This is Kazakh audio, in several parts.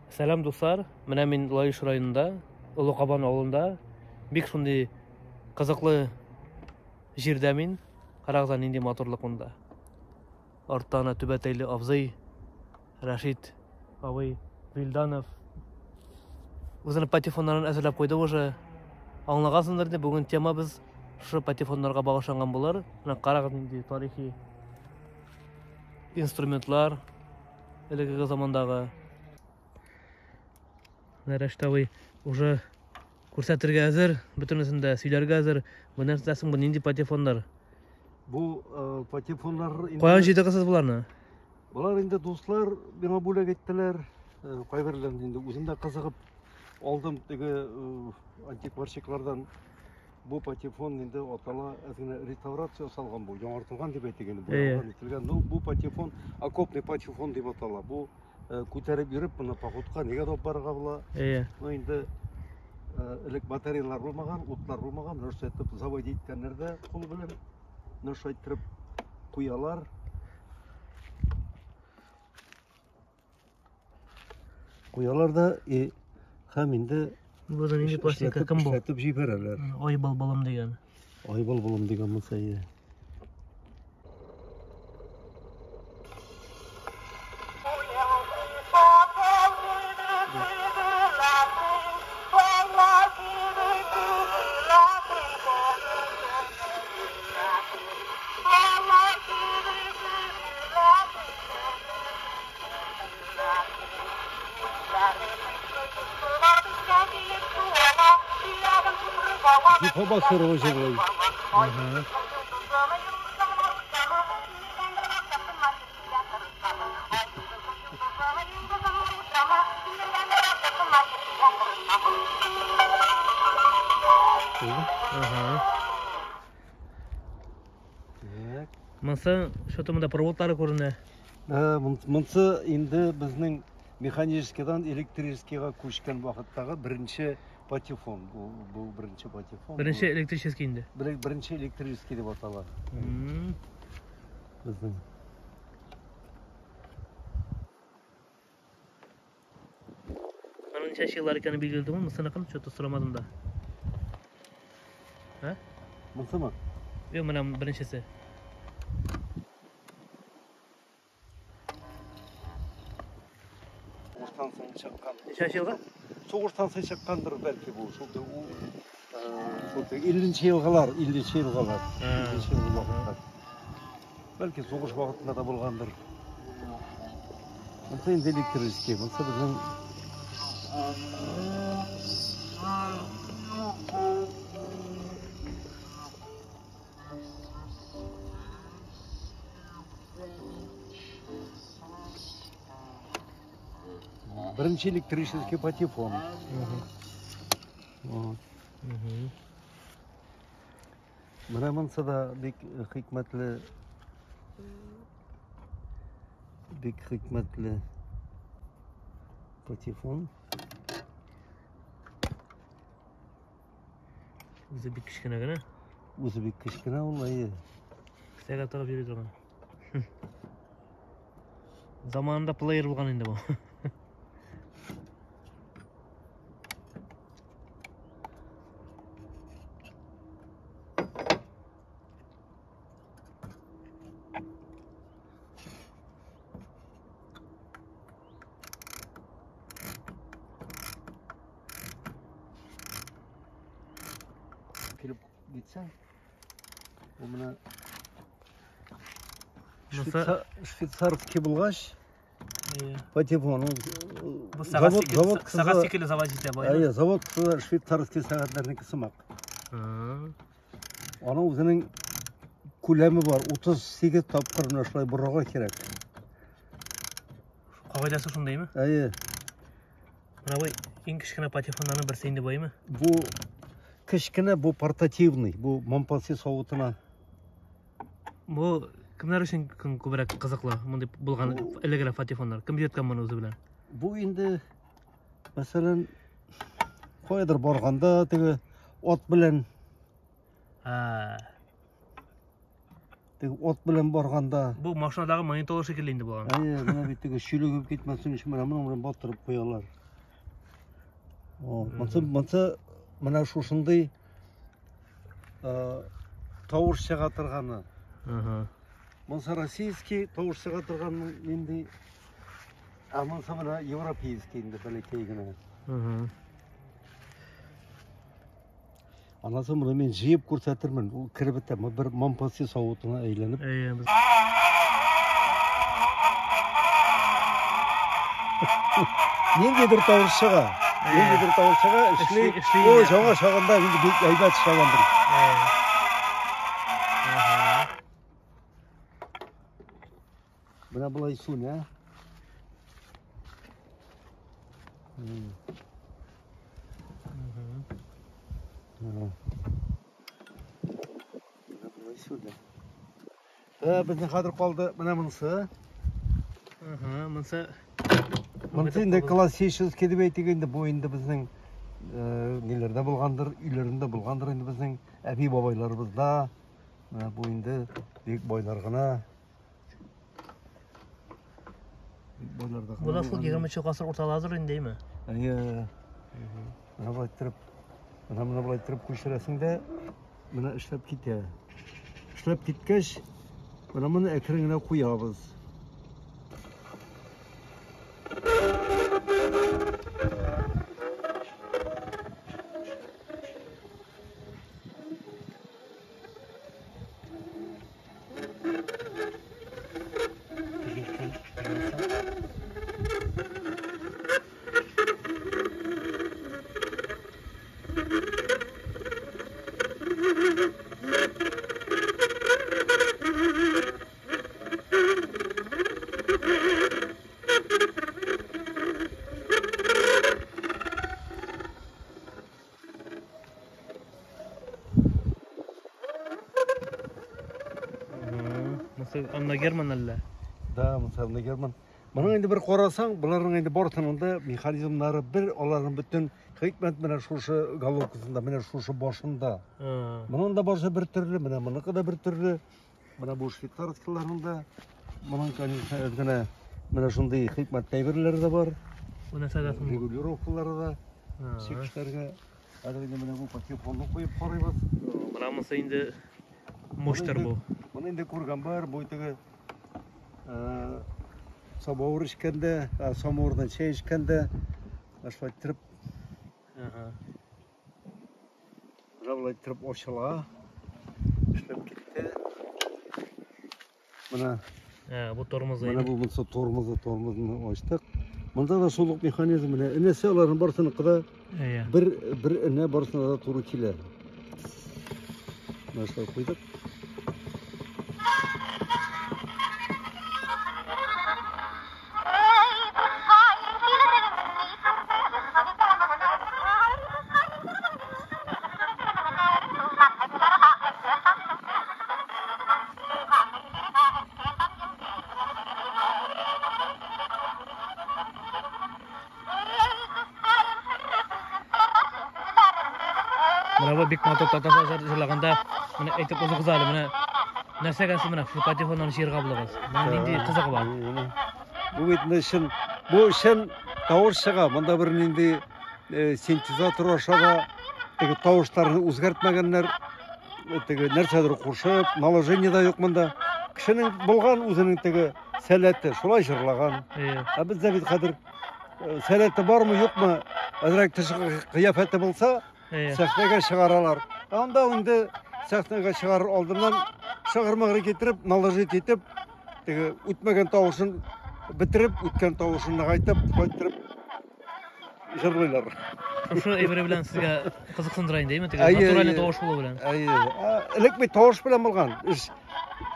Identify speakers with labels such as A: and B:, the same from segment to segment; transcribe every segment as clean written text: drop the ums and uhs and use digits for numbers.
A: Selam dostlar, mine men Layış rayonunda, Uluqaban ауылында бик шундай кызыклы җирдә мин, карагыз нинди моторлык монда. Артта Түбәтәйле абзый, Рашид абый, Вилданов үзенең патефоннарын әзерләп куйды уже. Аңлагансыңдыр инде, бүген тема без шу патефоннарга багышланган булыр. Менә карагыз нинди тарихи инструментлар, элеге замандагы. Рәштәвый уже күрсәтергә әзер, бөтенесендә сөйләргә әзер. Бу нәрсәсен, бу нинди патефоннар?
B: Бу патефоннар
A: Каян җыйдыгыз буларны?
B: Булар инде дуслар миңа бүләк иттеләр. Кайберләрен инде үзем дә кызыгып алдым теге антикварщиклардан. Бу патефон инде атала әзгенә реставрация ясалган бу, яңартылган дип әйтелгән бу. Бу патефон окопный патефон дип атала. Бу күтәреп йөреп моны походка нигә дә барырга була. Ну инде элек батареялар булмаган, утлар булмаган, нәрсәтеп завод иткәннәрдә кул белән нәрсәйтеп куялар. Куялар да һәм инде
A: Бу да нинди пластика кем бу?
B: Эшләтеп җибәрәләр.
A: Ай балбалым дигән.
B: Ай балбалым дигән булса иде. Побасыр ожыгай.
A: Монсы шотымда проводлары күренә.
B: Монсы инде безнең механическийдан электрическийга күчкән вакыттагы беренче патефон. Бу беренче патефон.
A: Беренче электрический инде.
B: Беренче электрический дип атала. Безнең.
A: Аның ничә еллар икәнен билгеләдеңме? Монсыны кем чөтә сорамадым да. Һә?
B: Монсымы?
A: Юк, менә беренчесе. Ничә елга?
B: Сугыштан соң чыккандыр бәлки бу. Шулда 50 елгалар. Бәлки сугыш вакытында да булгандыр. Монсы инде электрический, монсы безнең беренче электрический патефон. Менә монсы да бик хикмәтле патефон.
A: Үзе бик кечкенә генә.
B: Үзе бик кечкенә ул.
A: Кесәгә тыгып йөри торган. Заманында плеер булган инде бу.
B: Килеп гитсәң, бу менә швейцарский булгач, патефон.
A: Сагат шикелле завод итә бай.
B: Завод швейцарский сәгатьләрнеке сымак. Аның үзенең күләме бар, 38 тапкыр шулай борырга кирәк.
A: Кагыйдәсе шундаймы? Менә бу иң кечкенә патефоннарның берсе инде баймы?
B: Бу кечкенә, бу портативный, бу Монпаси савытына.
A: Бу кемнәр өчен күбрәк кызыклы мондай булган элегрә патефоннар? Кем йөрткән моны үзе белән?
B: Бу инде мәсәлән кайдыр барганда теге ат белән Теге от белән барганда.
A: Бу машинадагы монитор шикелле инде булган.
B: Менә бит теге шүлегеп китмәсен өчен менә моның белән батырып куялар. Мынсы мына шушындай тауыш шыға тұрғаны. Мынсы российский тауыш шыға тұрғаны енді, мынсы мына европейский енді бәлекейгіні. Анасы мұны мен жиып көрсетірмін, ол кірбітті, бір мампасы сауытына әйленіп. Нендедір тауыршыға, ішлей, о, жаңа шағында енді әйбәт шағандыр. Бұна бұлай су, не? Бұлай су, да. Біздің қадыр қалды, мұна мұнысы. Мұнсы енді классический деп әйтегенде бойында біздің нелерде болғандыр, үйлерінде болғандыр енді біздің әби бабайларымызда бойында бек бойларғына.
A: Бұл асыл 20-ші ғасыр орталазыр енді ме?
B: Мұна бұлай тұрып көшіресіңде мұна ішлеп кете. Ішлеп кеткеш, мұны әкіріңіне қойабыз.
A: Anna German әлі?
B: Да, Anna German. Мұның енді бір қорасаң, бұлардың енді бортынында механизмлары бір, олардың бүтін хикмет міне шушы головкасында, міне шушы бошында. Мұның да бошы бір түрлі, мұныңқы да бір түрлі. Мына бұл швейцарскілерінде, мұның конечно, міне шундай хикмет тәйбірлері де бар. Регулировкалары да, секіштерге. Әділінде міне бұл патефонды қойып қарайбыз.
A: Мұна мұнса енді моштар бұл.
B: Мұны енді көрген бар, бойтығы самауыр ішкенде, самауырдан шай ішкенде, ашылай тұрып, жабылай тұрып ошыла, ішіліп кетті. Мұна
A: бұл тормозы.
B: Мұна бұл мұнса тормозын оштық. Мұнда да солық механизм, інесі олардың барсының қыда бір іні барсына да тұру келер. Мұна қойдық.
A: Merhaba big motor tatasa jırlaganda mene aytып o'zi qizali mene narsagansi mene shu patefondan şiir qabılığız. Mene indi qiziqi var.
B: Bu betinde bu işin tavırşıға, mında bir indi sintetizator aşağı tege tavışlarını o'zgartmaganlar tege narsadir qo'shib, naложение da yo'q mında. Kişinin bulgan o'zining tege salati, şulay jırlagan. Bizde bir qadir salati barmı yo'qmi? Azrak tashqi qiyafati bo'lsa, sahnaga шығаралар. Анда енді сахнаға шығарыр алдынан шығармағыры кетіріп, наложить етіп, өтмеген тауышын бітіріп, өткен тауышын нағайтып, қойттырып жырлайлар.
A: Şu evre bilen sizge kızıksındırayın değil mi? Naturalne tauış bulu bilen.
B: Ilikme tauış bilen bulgan.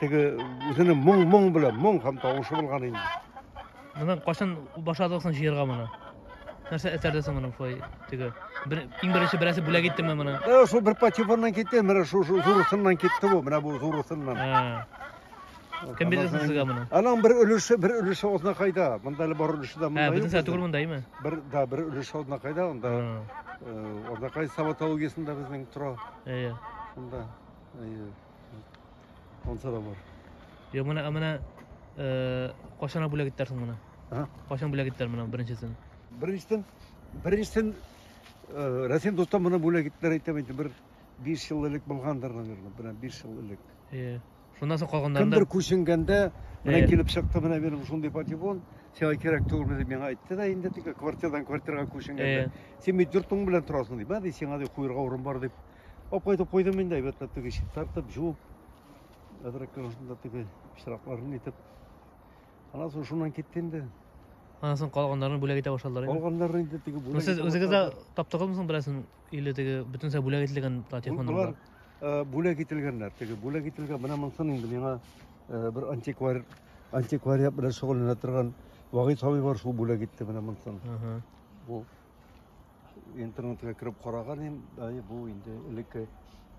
B: Özünün мұң bilen, мұң ham tauışı bulgan indi.
A: Bundan qaşan başladığısın şiirga mana? Нәрсе әсәрдесің мұның шулай тегі ең бірінші бірәсі бүләк етті ме мұны?
B: Сол бір патефоннан кетті, мына зурысыннан кетті бұл, мына бұл зурысыннан.
A: Кім бересің сізге мұны?
B: Анаң бір үліші осына қайда, мұндайлы бар үліші да мұнда
A: бүтін сәті көрмін дайы ма?
B: Бір үліші осына қайда, онда қай сабатологиясында біздің тұра. Онда, онса да бар.
A: Мұна қашана бүләк еттерсің мұны? Қашан бүләк еттер мұны біріншісін?
B: Біріншіден Рәсем достан мына бөлек иттер айтам инде бер 5 жыл элек булгандыр, наверное, бер 5 жыл элек.
A: Шундан соң калгандарында
B: Кімдір көшінгенде мына келіп шықты, мына менің шундай патефон, сен керек түгіл деп мен айтты да, енді тек квартирадан квартираға көшінгенде сен мен жұртың белән тұрасың деп, бәді сен ады қойырға орын бар деп алып қайтып қойдым мен де, әйбәтләп теге шит тартып жуып әдірекке теге пышырақтарын етіп, ана соң шуннан кетті енді.
A: Анан соң калгандарын бүләк ите башладылар.
B: Калгандарын енді теге бүләк.
A: Сез өзүңүз да таптыгылмысың бересиң, или теге бүтүн сай бүләк ителген телефондар.
B: Бүләк ителгәннәр, теге бүләк ителгән менә монсын инде миңа бер антиквариат белән шөгыльләнә торган Вагыйд абый бар, шул бүләк итте менә монсын. Бу интернетка кирип караган ин, бу инде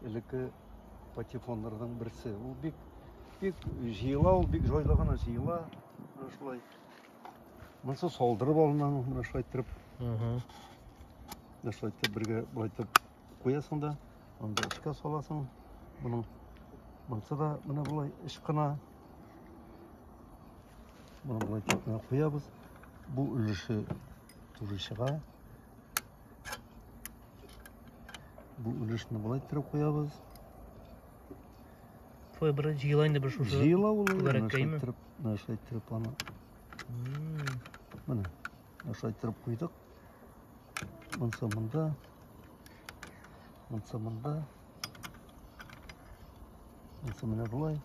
B: элекке патефоннардан берсе. Ул бик җыела, ул бик җайлы гына җыела. Менә шулай. Монсы салдырып алынган, менә шулай итеп. Менә шулай итеп бергә булай итеп куясың да, анда эшкә саласың. Буның монсы да менә булай эш кына. Bunu bulay tekne koyabız. Bu ülüşü turuşuğa. Bu ülüşünü bulay tirip koyabız.
A: Toy bir jıyılayındı bir şuşu.
B: Jıyıla olur.
A: Naşay
B: tirip ana. Mana naşay tirip koyduk. Mınsamında. Mınsamına bulay.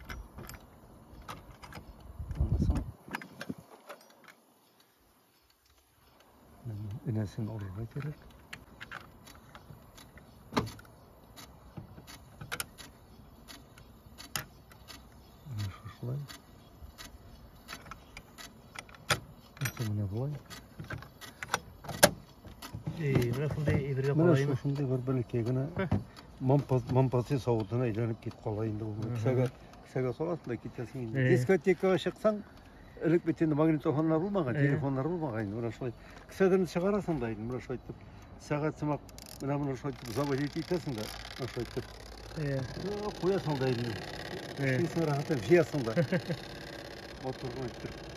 B: Enesini oraya gerek. Şuşlay. Enesini bulay.
A: Менә шундай әйбергә
B: Менә
A: калаймы?
B: шундай бер бәләкәй генә мампасы савытына әйләнеп китеп кала инде ул. Кесәгә саласың да китәсең инде. Дискотекага чыксаң, элек бит инде магнитофоннар булмаган, телефоннар булмаган. Менә шулай кесәдән чыгарасың да инде, менә шулай итеп сәгать сымак, менә шулай итеп заводить итәсең да, менә шулай итеп. Куясың да инде. Син рәхәтләнеп җыясың да. Моторны итеп.